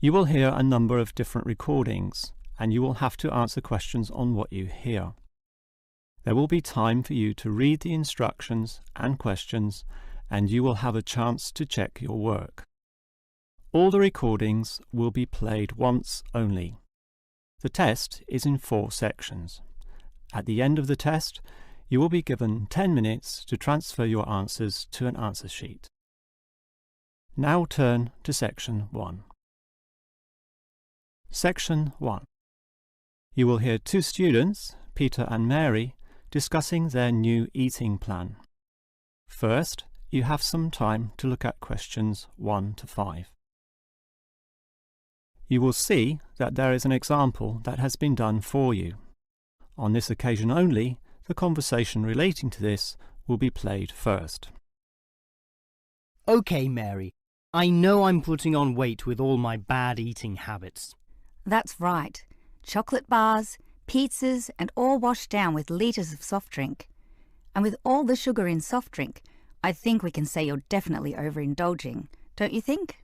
You will hear a number of different recordings, and you will have to answer questions on what you hear. There will be time for you to read the instructions and questions, and you will have a chance to check your work. All the recordings will be played once only. The test is in 4 sections. At the end of the test, you will be given 10 minutes to transfer your answers to an answer sheet. Now turn to Section 1. Section 1. You will hear 2 students, Peter and Mary, discussing their new eating plan. First, you have some time to look at questions 1 to 5. You will see that there is an example that has been done for you. On this occasion only, the conversation relating to this will be played first. OK, Mary. I know I'm putting on weight with all my bad eating habits. That's right. Chocolate bars, pizzas, and all washed down with litres of soft drink. And with all the sugar in soft drink, I think we can say you're definitely overindulging, don't you think?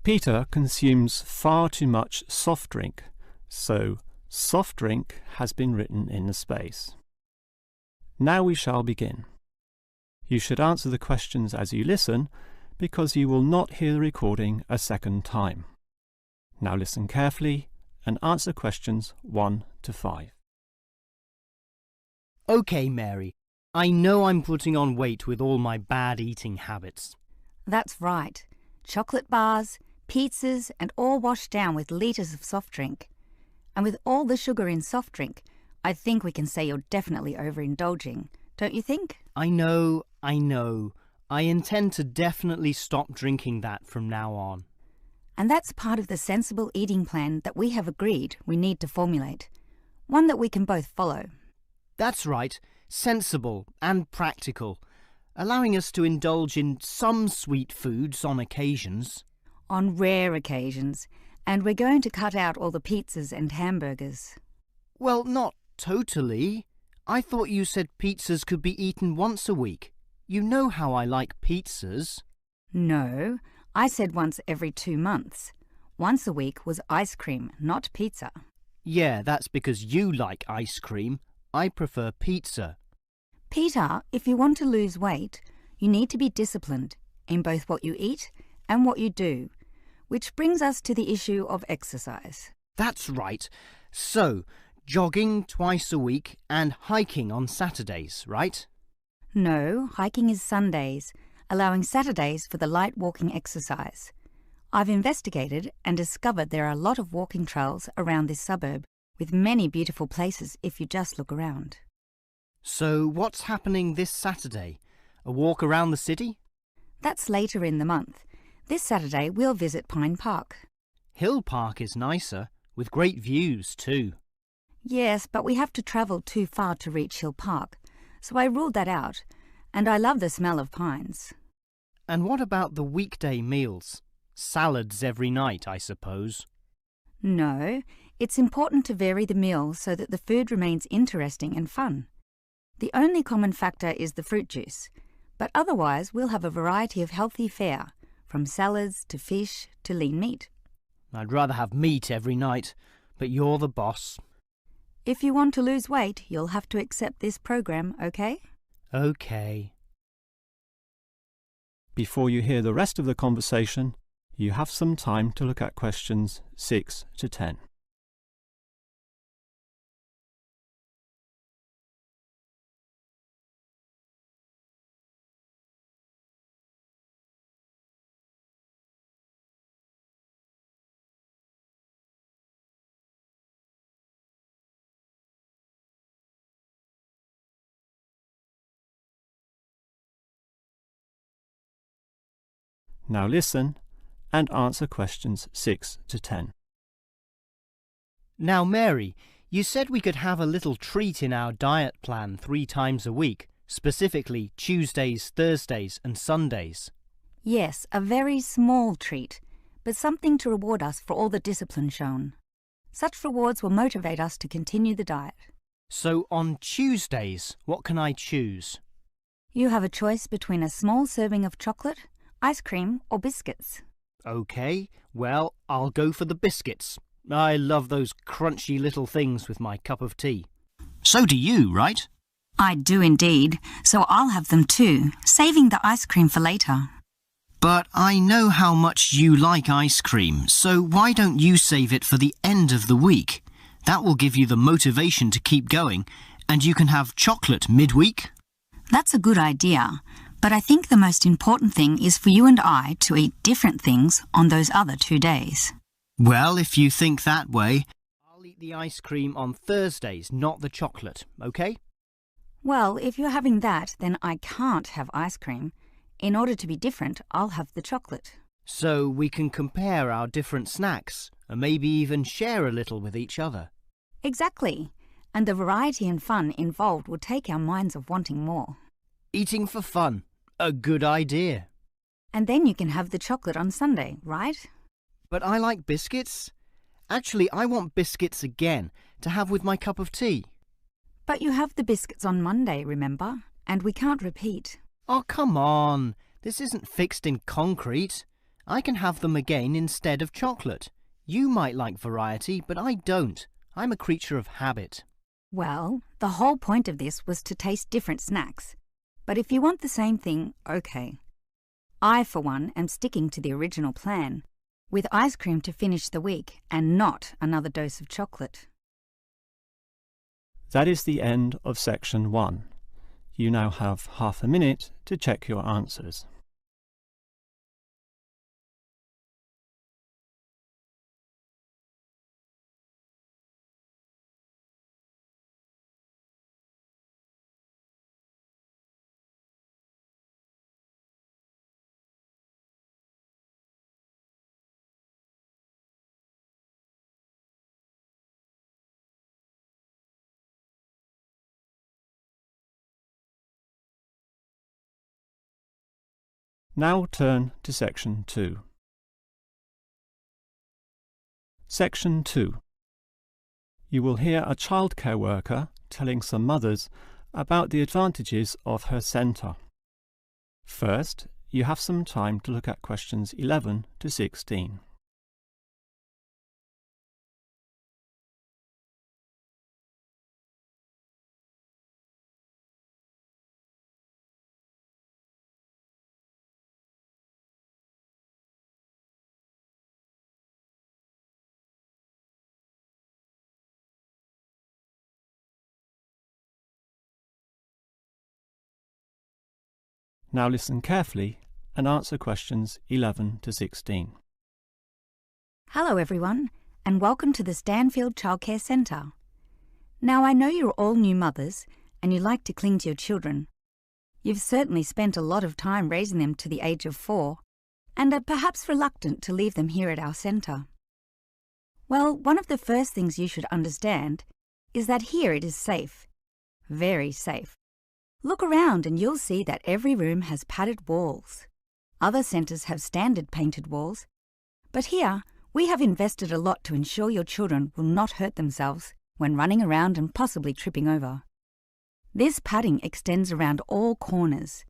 Peter consumes far too much soft drink, so soft drink has been written in the space. Now we shall begin. You should answer the questions as you listen, because you will not hear the recording a second time. Now listen carefully and answer questions 1 to 5. OK, Mary. I know I'm putting on weight with all my bad eating habits. That's right. Chocolate bars, pizzas, and all washed down with litres of soft drink. And with all the sugar in soft drink, I think we can say you're definitely overindulging, don't you think? I know. I intend to definitely stop drinking that from now on. And that's part of the sensible eating plan that we have agreed we need to formulate. One that we can both follow. That's right. Sensible and practical, allowing us to indulge in some sweet foods on occasions. On rare occasions, and we're going to cut out all the pizzas and hamburgers. Well, not totally. I thought you said pizzas could be eaten once a week. You know how I like pizzas. No, I said once every 2 months. Once a week was ice cream, not pizza. Yeah, that's because you like ice cream. I prefer pizza. Peter, if you want to lose weight, you need to be disciplined in both what you eat and what you do, which brings us to the issue of exercise. That's right. So, jogging twice a week and hiking on Saturdays, right? No, hiking is Sundays, allowing Saturdays for the light walking exercise. I've investigated and discovered there are a lot of walking trails around this suburb, with many beautiful places if you just look around. So what's happening this Saturday? A walk around the city? That's later in the month. This Saturday we'll visit Pine Park. Hill Park is nicer, with great views too. Yes, but we have to travel too far to reach Hill Park, so I ruled that out, and I love the smell of pines. And what about the weekday meals? Salads every night, I suppose. No, it's important to vary the meals so that the food remains interesting and fun. The only common factor is the fruit juice, but otherwise we'll have a variety of healthy fare, from salads to fish to lean meat. I'd rather have meat every night, but you're the boss. If you want to lose weight, you'll have to accept this program, okay? Okay. Before you hear the rest of the conversation, you have some time to look at questions 6 to 10. Now listen and answer questions 6 to 10. Now, Mary, you said we could have a little treat in our diet plan 3 times a week, specifically Tuesdays, Thursdays and Sundays. Yes, a very small treat, but something to reward us for all the discipline shown. Such rewards will motivate us to continue the diet. So on Tuesdays, what can I choose? You have a choice between a small serving of chocolate, ice cream or biscuits. OK, well, I'll go for the biscuits. I love those crunchy little things with my cup of tea. So do you, right? I do indeed, so I'll have them too, saving the ice cream for later. But I know how much you like ice cream, so why don't you save it for the end of the week? That will give you the motivation to keep going, and you can have chocolate midweek. That's a good idea, but I think the most important thing is for you and I to eat different things on those other 2 days. Well, if you think that way, I'll eat the ice cream on Thursdays, not the chocolate, OK? Well, if you're having that, then I can't have ice cream. In order to be different, I'll have the chocolate. So we can compare our different snacks and maybe even share a little with each other. Exactly. And the variety and fun involved will take our minds of wanting more. Eating for fun. A good idea. And then you can have the chocolate on Sunday, right? But I like biscuits. Actually, I want biscuits again to have with my cup of tea. But you have the biscuits on Monday, remember? And we can't repeat. Oh, come on. This isn't fixed in concrete. I can have them again instead of chocolate. You might like variety, but I don't. I'm a creature of habit. Well, the whole point of this was to taste different snacks. But if you want the same thing, OK. I, for one, am sticking to the original plan, with ice cream to finish the week and not another dose of chocolate. That is the end of section 1. You now have half a minute to check your answers. Now turn to section 2. Section 2. You will hear a childcare worker telling some mothers about the advantages of her centre. First, you have some time to look at questions 11 to 16. Now listen carefully and answer questions 11 to 16. Hello everyone, and welcome to the Stanfield Childcare Centre. Now I know you're all new mothers and you like to cling to your children. You've certainly spent a lot of time raising them to the age of 4 and are perhaps reluctant to leave them here at our centre. Well, one of the first things you should understand is that here it is safe. Very safe. Look around and you'll see that every room has padded walls. Other centres have standard painted walls, but here we have invested a lot to ensure your children will not hurt themselves when running around and possibly tripping over. This padding extends around all corners.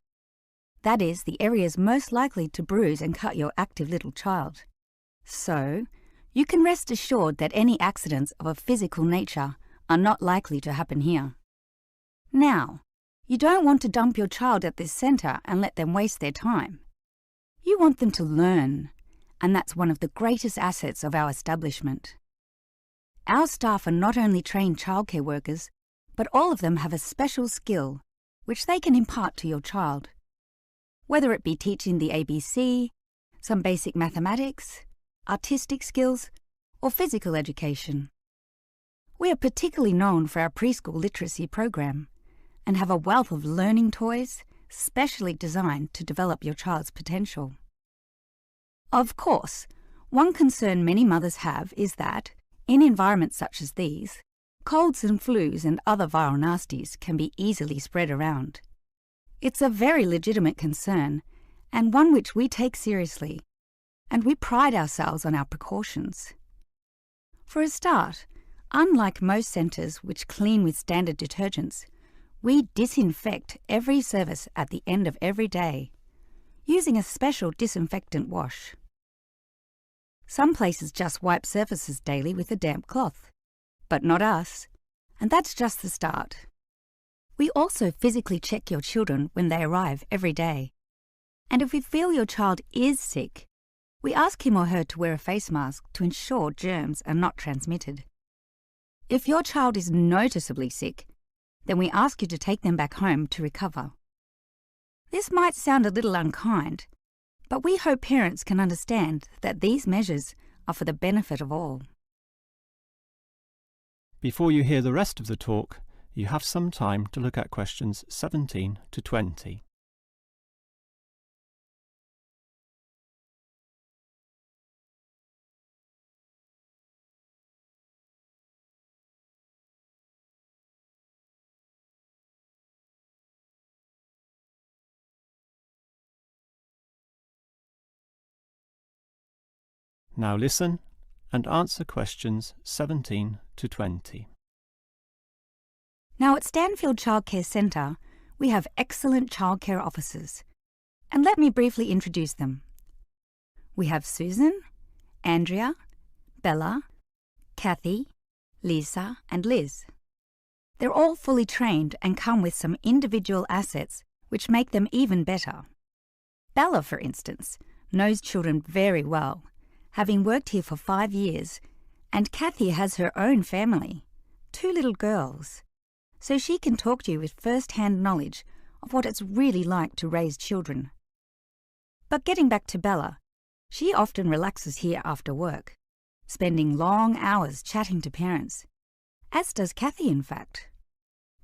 That is, the areas most likely to bruise and cut your active little child. So, you can rest assured that any accidents of a physical nature are not likely to happen here. Now, you don't want to dump your child at this centre and let them waste their time. You want them to learn, and that's one of the greatest assets of our establishment. Our staff are not only trained childcare workers, but all of them have a special skill which they can impart to your child. Whether it be teaching the ABC, some basic mathematics, artistic skills, or physical education. We are particularly known for our preschool literacy program, and have a wealth of learning toys specially designed to develop your child's potential. Of course, one concern many mothers have is that, in environments such as these, colds and flus and other viral nasties can be easily spread around. It's a very legitimate concern, and one which we take seriously, and we pride ourselves on our precautions. For a start, unlike most centres which clean with standard detergents, we disinfect every service at the end of every day, using a special disinfectant wash. Some places just wipe surfaces daily with a damp cloth, but not us, and that's just the start. We also physically check your children when they arrive every day. And if we feel your child is sick, we ask him or her to wear a face mask to ensure germs are not transmitted. If your child is noticeably sick, then we ask you to take them back home to recover. This might sound a little unkind, but we hope parents can understand that these measures are for the benefit of all. Before you hear the rest of the talk, you have some time to look at questions 17 to 20. Now listen and answer questions 17 to 20. Now at Stanfield Childcare Centre, we have excellent childcare officers. And let me briefly introduce them. We have Susan, Andrea, Bella, Kathy, Lisa and Liz. They're all fully trained and come with some individual assets which make them even better. Bella, for instance, knows children very well, having worked here for 5 years, and Kathy has her own family, 2 little girls, so she can talk to you with first-hand knowledge of what it's really like to raise children. But getting back to Bella, she often relaxes here after work, spending long hours chatting to parents, as does Kathy in fact.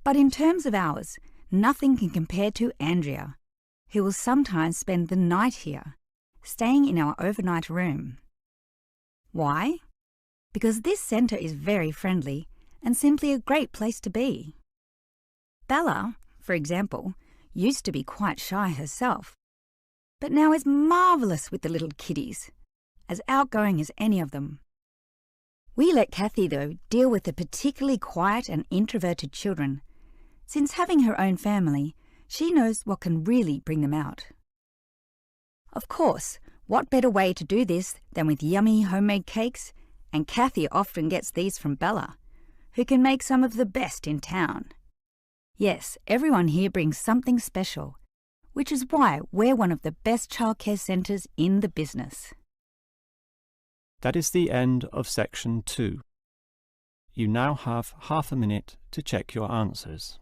But in terms of hours, nothing can compare to Andrea, who will sometimes spend the night here, staying in our overnight room. Why? Because this centre is very friendly and simply a great place to be. Bella, for example, used to be quite shy herself, but now is marvellous with the little kiddies, as outgoing as any of them. We let Kathy, though, deal with the particularly quiet and introverted children, since having her own family, she knows what can really bring them out. Of course, what better way to do this than with yummy homemade cakes, and Kathy often gets these from Bella, who can make some of the best in town. Yes, everyone here brings something special, which is why we're one of the best childcare centres in the business. That is the end of section 2. You now have half a minute to check your answers.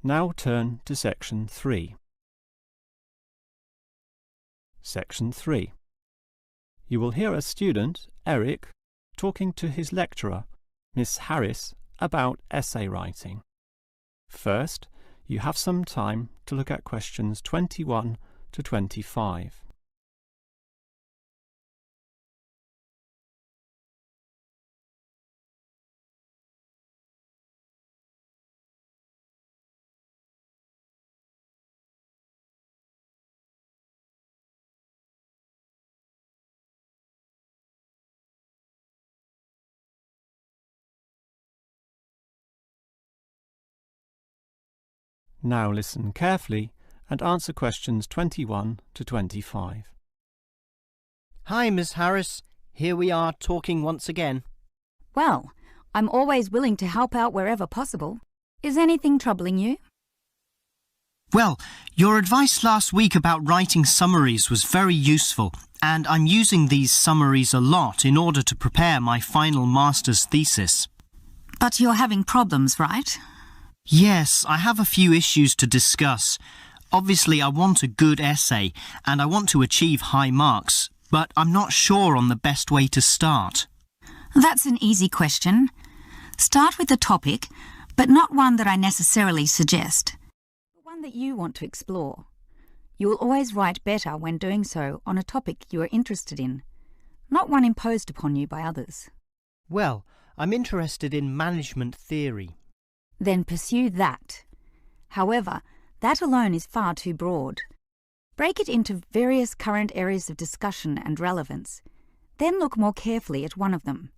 Now turn to section 3. Section 3. You will hear a student, Eric, talking to his lecturer, Miss Harris, about essay writing. First, you have some time to look at questions 21 to 25. Now listen carefully and answer questions 21 to 25. Hi, Miss Harris. Here we are talking once again. Well, I'm always willing to help out wherever possible. Is anything troubling you? Well, your advice last week about writing summaries was very useful, and I'm using these summaries a lot in order to prepare my final master's thesis. But you're having problems, right? Yes, I have a few issues to discuss. Obviously, I want a good essay, and I want to achieve high marks, but I'm not sure on the best way to start. That's an easy question. Start with a topic, but not one that I necessarily suggest. One that you want to explore. You will always write better when doing so on a topic you are interested in. not one imposed upon you by others. Well, I'm interested in management theory. Then pursue that. However, that alone is far too broad. Break it into various current areas of discussion and relevance. Then look more carefully at one of them.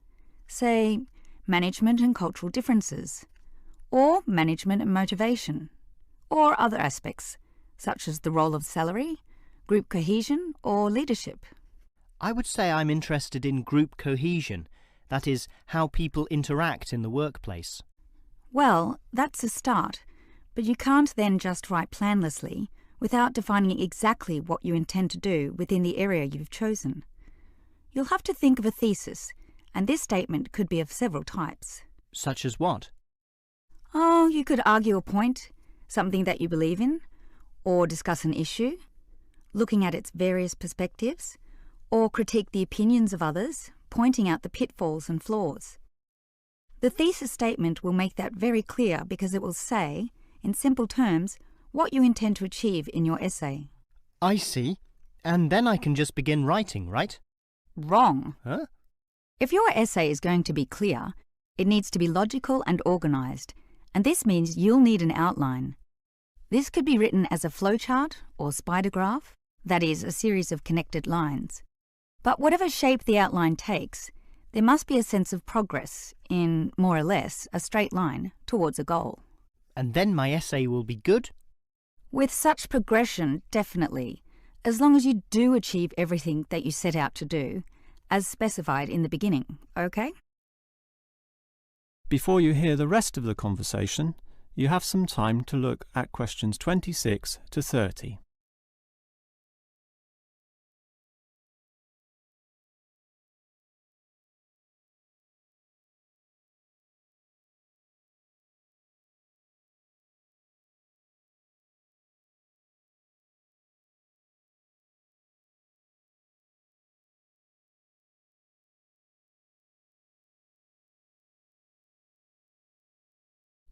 Say, management and cultural differences, or management and motivation, or other aspects, such as the role of salary, group cohesion, or leadership. I would say I'm interested in group cohesion, that is, how people interact in the workplace. Well, that's a start, but you can't then just write planlessly without defining exactly what you intend to do within the area you've chosen. You'll have to think of a thesis, and this statement could be of several types. Such as what? Oh, you could argue a point, something that you believe in, or discuss an issue, looking at its various perspectives, or critique the opinions of others, pointing out the pitfalls and flaws. The thesis statement will make that very clear because it will say, in simple terms, what you intend to achieve in your essay. I see. And then I can just begin writing, right? Wrong. Huh? If your essay is going to be clear, it needs to be logical and organised, and this means you'll need an outline. This could be written as a flowchart or spider graph, that is, a series of connected lines. But whatever shape the outline takes, there must be a sense of progress in, more or less, a straight line towards a goal. And then my essay will be good? With such progression, definitely, as long as you do achieve everything that you set out to do, as specified in the beginning, okay? Before you hear the rest of the conversation, you have some time to look at questions 26 to 30.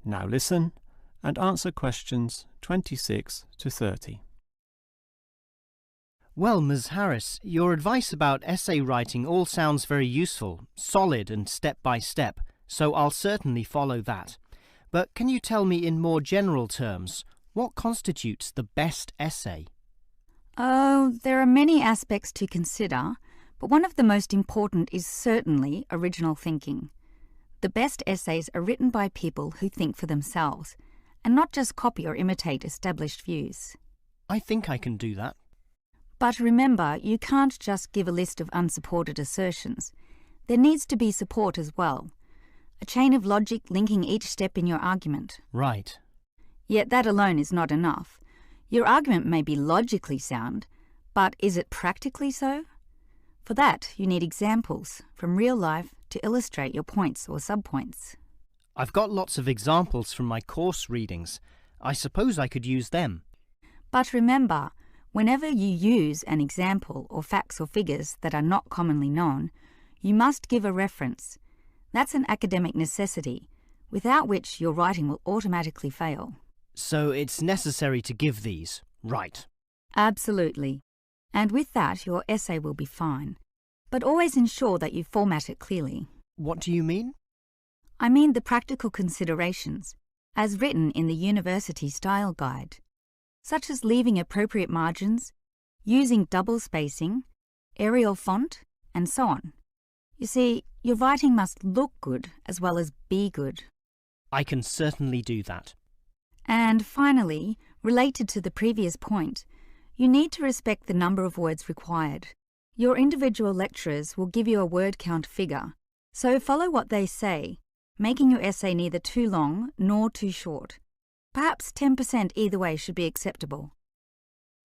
Now listen and answer questions 26 to 30. Well, Ms. Harris, your advice about essay writing all sounds very useful, solid and step by step, so I'll certainly follow that. But can you tell me in more general terms, what constitutes the best essay? Oh, there are many aspects to consider, but one of the most important is certainly original thinking. The best essays are written by people who think for themselves, and not just copy or imitate established views. I think I can do that. But remember, you can't just give a list of unsupported assertions. There needs to be support as well. A chain of logic linking each step in your argument. Right. Yet that alone is not enough. Your argument may be logically sound, but is it practically so? For that, you need examples from real life to illustrate your points or subpoints. I've got lots of examples from my course readings. I suppose I could use them. But remember, whenever you use an example or facts or figures that are not commonly known, you must give a reference. That's an academic necessity, without which your writing will automatically fail. So it's necessary to give these, right? Absolutely. And with that, your essay will be fine. But always ensure that you format it clearly. What do you mean? I mean the practical considerations, as written in the University Style Guide, such as leaving appropriate margins, using double spacing, Arial font, and so on. You see, your writing must look good as well as be good. I can certainly do that. And finally, related to the previous point, you need to respect the number of words required. Your individual lecturers will give you a word count figure, so follow what they say, making your essay neither too long nor too short. Perhaps 10% either way should be acceptable.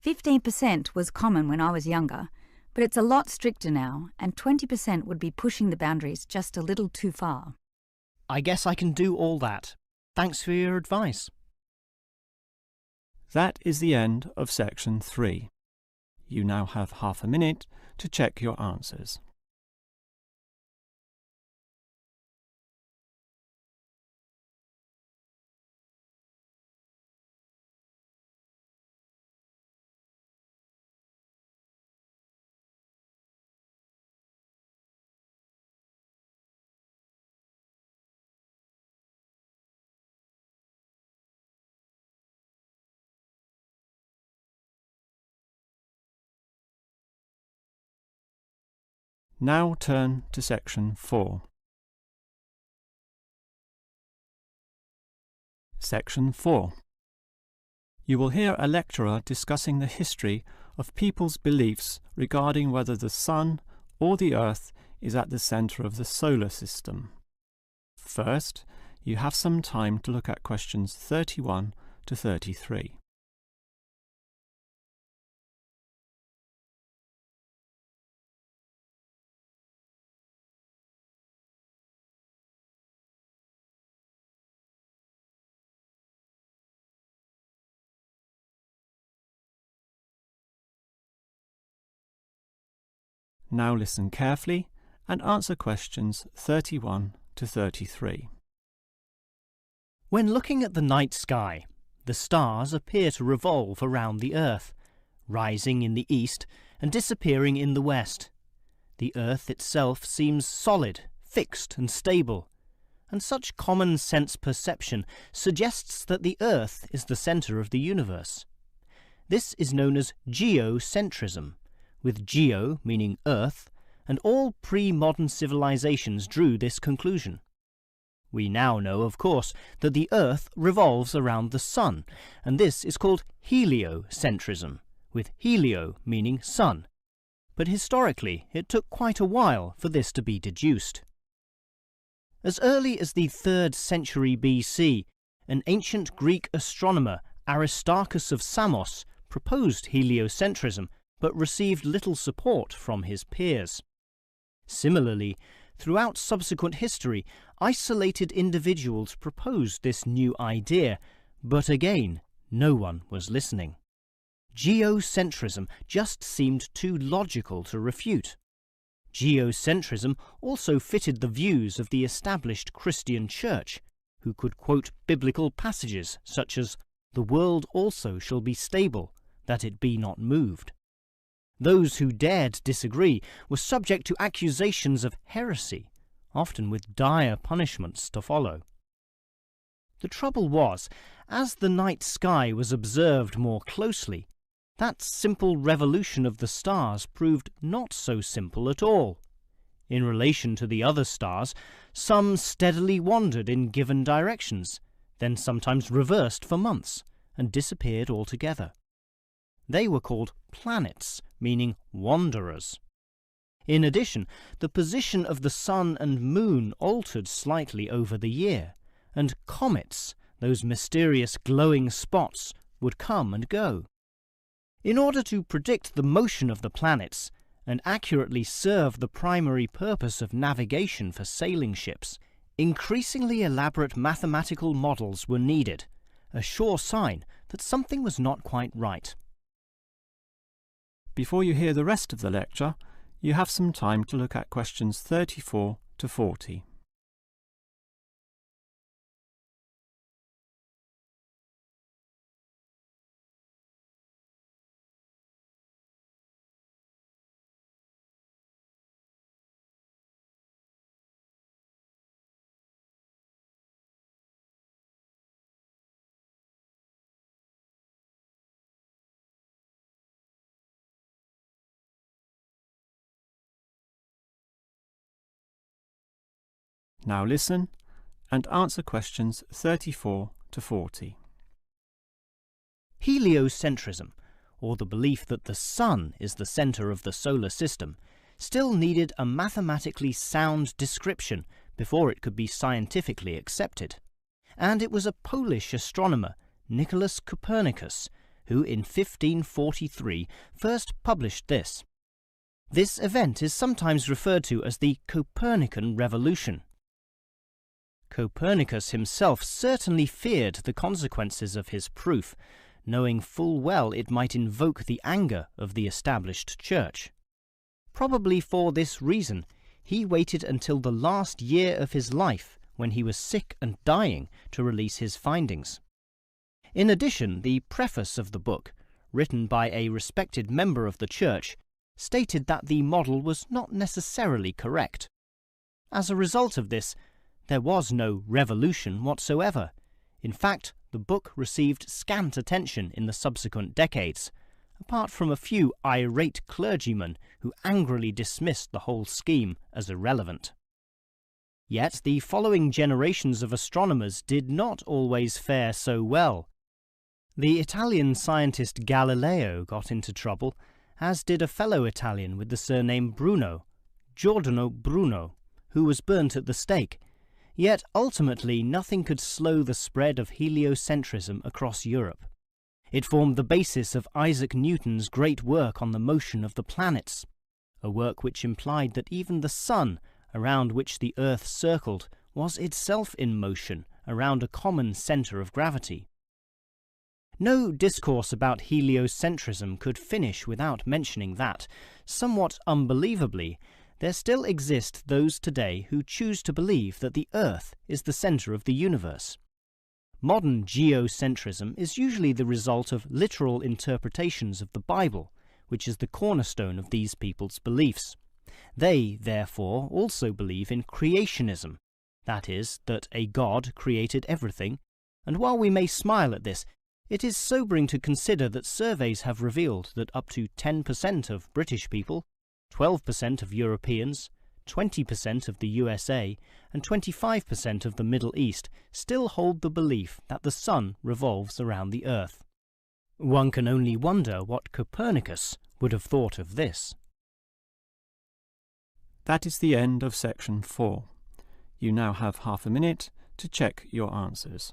15% was common when I was younger, but it's a lot stricter now, and 20% would be pushing the boundaries just a little too far. I guess I can do all that. Thanks for your advice. That is the end of section 3. You now have half a minute to check your answers. Now turn to section 4. Section 4. You will hear a lecturer discussing the history of people's beliefs regarding whether the Sun or the Earth is at the centre of the solar system. First, you have some time to look at questions 31 to 33. Now listen carefully and answer questions 31 to 33. When looking at the night sky, the stars appear to revolve around the Earth, rising in the east and disappearing in the west. The Earth itself seems solid, fixed and stable, and such common sense perception suggests that the Earth is the centre of the universe. This is known as geocentrism, with geo meaning Earth, and all pre-modern civilizations drew this conclusion. We now know, of course, that the Earth revolves around the Sun, and this is called heliocentrism, with helio meaning sun. But historically, it took quite a while for this to be deduced. As early as the 3rd century BC, an ancient Greek astronomer, Aristarchus of Samos, proposed heliocentrism, but received little support from his peers. Similarly, throughout subsequent history, isolated individuals proposed this new idea, but again, no one was listening. Geocentrism just seemed too logical to refute. Geocentrism also fitted the views of the established Christian Church, who could quote biblical passages such as, "The world also shall be stable, that it be not moved." Those who dared disagree were subject to accusations of heresy, often with dire punishments to follow. The trouble was, as the night sky was observed more closely, that simple revolution of the stars proved not so simple at all. In relation to the other stars, some steadily wandered in given directions, then sometimes reversed for months, and disappeared altogether. They were called planets, meaning wanderers. In addition, the position of the Sun and Moon altered slightly over the year, and comets, those mysterious glowing spots, would come and go. In order to predict the motion of the planets, and accurately serve the primary purpose of navigation for sailing ships, increasingly elaborate mathematical models were needed, a sure sign that something was not quite right. Before you hear the rest of the lecture, you have some time to look at questions 34 to 40. Now listen and answer questions 34 to 40. Heliocentrism, or the belief that the Sun is the centre of the solar system, still needed a mathematically sound description before it could be scientifically accepted. And it was a Polish astronomer, Nicholas Copernicus, who in 1543 first published this. This event is sometimes referred to as the Copernican Revolution. Copernicus himself certainly feared the consequences of his proof, knowing full well it might invoke the anger of the established church. Probably for this reason, he waited until the last year of his life, when he was sick and dying, to release his findings. In addition, the preface of the book, written by a respected member of the church, stated that the model was not necessarily correct. As a result of this, there was no revolution whatsoever. In fact, the book received scant attention in the subsequent decades, apart from a few irate clergymen who angrily dismissed the whole scheme as irrelevant. Yet the following generations of astronomers did not always fare so well. The Italian scientist Galileo got into trouble, as did a fellow Italian with the surname Bruno, Giordano Bruno, who was burnt at the stake. Yet ultimately nothing could slow the spread of heliocentrism across Europe. It formed the basis of Isaac Newton's great work on the motion of the planets, a work which implied that even the sun, around which the Earth circled, was itself in motion around a common centre of gravity. No discourse about heliocentrism could finish without mentioning that, somewhat unbelievably, there still exist those today who choose to believe that the Earth is the centre of the universe. Modern geocentrism is usually the result of literal interpretations of the Bible, which is the cornerstone of these people's beliefs. They, therefore, also believe in creationism, that is, that a God created everything, and while we may smile at this, it is sobering to consider that surveys have revealed that up to 10% of British people, 12% of Europeans, 20% of the USA, and 25% of the Middle East still hold the belief that the sun revolves around the Earth. One can only wonder what Copernicus would have thought of this. That is the end of section 4. You now have half a minute to check your answers.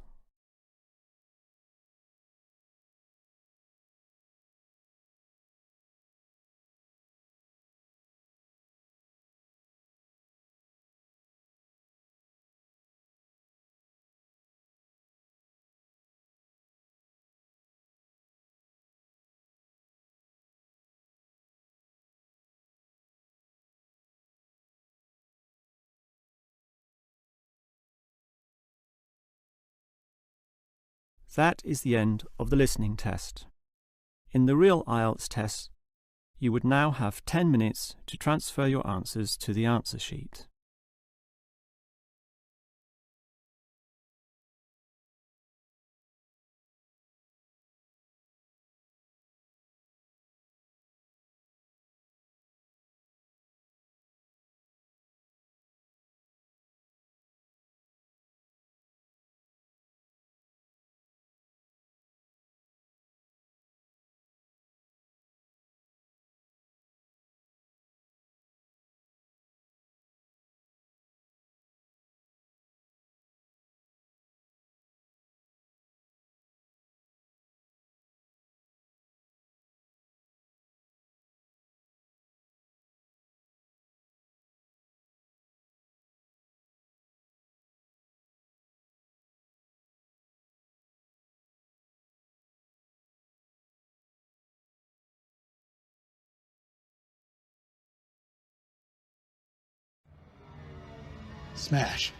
That is the end of the listening test. In the real IELTS test, you would now have 10 minutes to transfer your answers to the answer sheet. Smash.